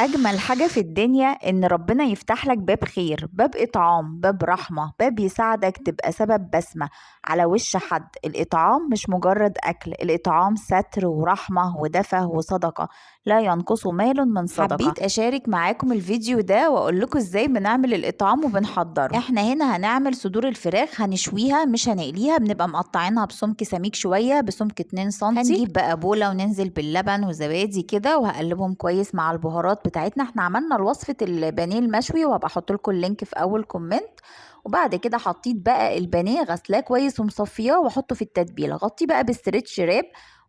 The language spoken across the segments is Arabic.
أجمل حاجة في الدنيا إن ربنا يفتح لك باب خير، باب إطعام، باب رحمة، باب يساعدك تبقى سبب بسمة على وش حد. الإطعام مش مجرد أكل، الإطعام ستر ورحمة ودفى وصدقة، لا ينقص مال من صدقة. حبيت أشارك معاكم الفيديو ده وأقول لكم إزاي بنعمل الإطعام وبنحضره. إحنا هنا هنعمل صدور الفراخ، هنشويها مش هنقليها، بنبقى مقطعينها بسمك سميك شوية، بسمك 2 سنتي. هنجيب بقى بولة وننزل باللبن وزبادي كده وهقلبهم كويس مع البهارات بتاعتنا. احنا عملنا وصفة البانيه المشوي وهبقى احط لكم اللينك في اول كومنت. وبعد كده حطيت بقى البانيه غسلاه كويس ومصفياه واحطه في التتبيله، غطيه بقى بالستريتش راب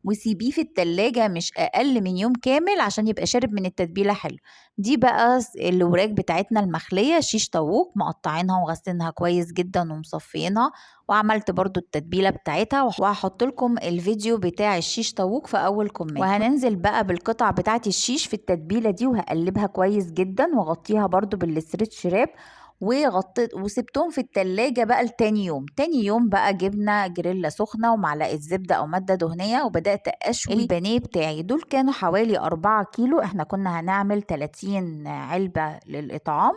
وسيبيه في التلاجة مش اقل من يوم كامل عشان يبقى شارب من التتبيله حلو. دي بقى الوراك بتاعتنا المخليه شيش طاووق، مقطعينها وغسلينها كويس جدا ومصفيينها، وعملت برضو التتبيله بتاعتها. وهحط لكم الفيديو بتاع الشيش طاووق في اول كومنت. وهننزل بقى بالقطع بتاعه الشيش في التتبيله دي وهقلبها كويس جدا واغطيها برضو بالستريتش راب وغطيت وسبتهم في التلاجة بقى لتاني يوم. تاني يوم بقى جبنة جريلا سخنة ومعلقة زبدة أو مادة دهنية وبدأت أشوي البانيه بتاعي. دول كانوا حوالي 4 كيلو، احنا كنا هنعمل 30 علبة للإطعام.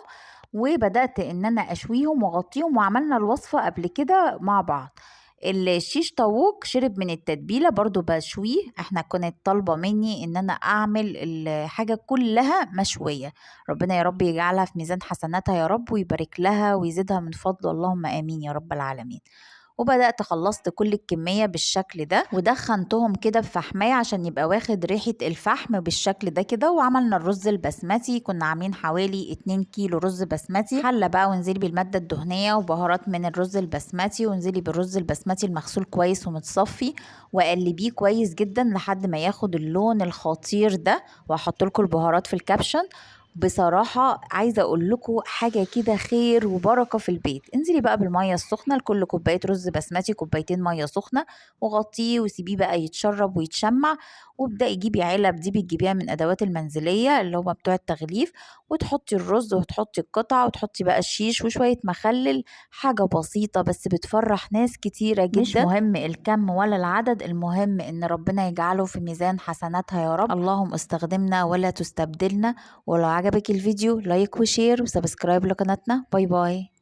وبدأت ان انا اشويهم واغطيهم، وعملنا الوصفة قبل كده مع بعض. الشيش طاووق شرب من التتبيلة برضو بشويه، احنا كانت طالبة مني ان انا اعمل الحاجة كلها مشوية. ربنا يا رب يجعلها في ميزان حسناتها يا رب، ويبارك لها ويزيدها من فضله، اللهم امين يا رب العالمين. وبدأت خلصت كل الكمية بالشكل ده ودخنتهم كده في فحماية عشان يبقى واخد ريحة الفحم بالشكل ده كده. وعملنا الرز البسمتي، كنا عاملين حوالي 2 كيلو رز بسمتي. حلة بقى وانزلي بالمادة الدهنية وبهارات من الرز البسمتي، وانزلي بالرز البسمتي المغسول كويس ومتصفي، وقلبيه كويس جدا لحد ما ياخد اللون الخطير ده. وهحط لكم البهارات في الكابشن. بصراحة عايزة اقول لكم حاجة كده خير وبركة في البيت. انزلي بقى بالمية السخنة، لكل كوباية رز بسمتي كوبايتين مية سخنة، وغطيه وسيبيه بقى يتشرب ويتشمع. وابدأي جيبي علب، دي بتجيبيها من ادوات المنزلية اللي هما بتوع التغليف، وتحطي الرز وتحطي القطع وتحطي بقى الشيش وشوية مخلل. حاجة بسيطة بس بتفرح ناس كتيرة جدا. مش مهم الكم ولا العدد، المهم ان ربنا يجعله في ميزان حسناتها يا رب. اللهم استخدمنا ولا تستبدلنا. ولو عجبك الفيديو لايك وشير وسبسكرايب لقناتنا. باي باي.